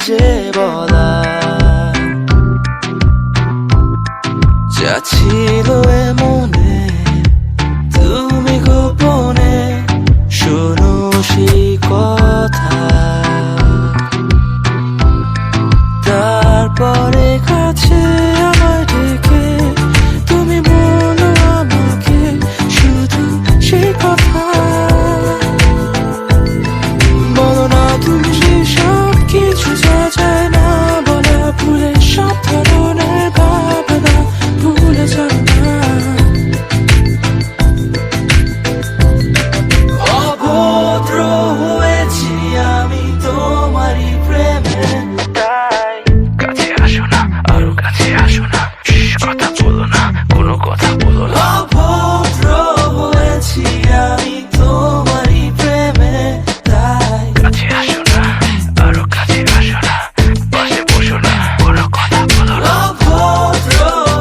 যে বলা, যা ছিল এ মনে তুমি গোপনে শোনো সেই কথা। তারপরে কাছে আমায় ডেকে তুমি বলো আমাকে শুধু সেই কথা। বলো না তুমি সেই সব কিছু যা যায় না বলা, ভুলে সব ধরনের ভাবনা ভুলে যাও না। অভদ্র হয়েছি আমি তোমারই প্রেমে, তাই কাছে আসো না, আরো কাছে আসো না, কথা বলো না, কোনো কথা বলো না। অভদ্র হয়েছি আমি তোমারই প্রেমে, তাই কাছে আসো না, আরো কাছে আসো না, পাশে বসো না, কোনো কথা বলো না। অভদ্র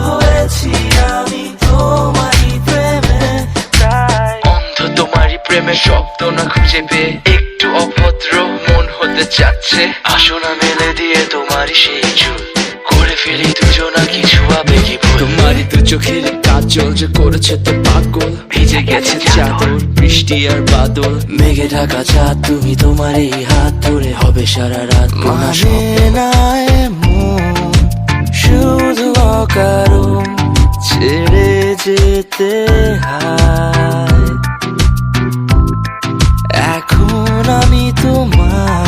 হয়েছি আমি তোমারই প্রেমে, তাই অন্ধ তোমারই প্রেমে শব্দ না খুঁজে পেয়ে একটু অভদ্র মন হতে চাচ্ছে। আসো না মেলে দিয়ে তোমারই সেই চুল, করে ফেলি দুজনা কিছু আবেগী ভুল। তোমারই দু চোখের কাজল যে করেছে তো পাগল, ভিজে গেছে চাদর বৃষ্টি আর বাদল, মেঘে ঢাকা চাঁদ তুমি তোমার এই হাত ধরে হবে সারা রাত। মানে না এমন শুধু অকারণ ছেড়ে যেতে হয়। এখন আমি তোমার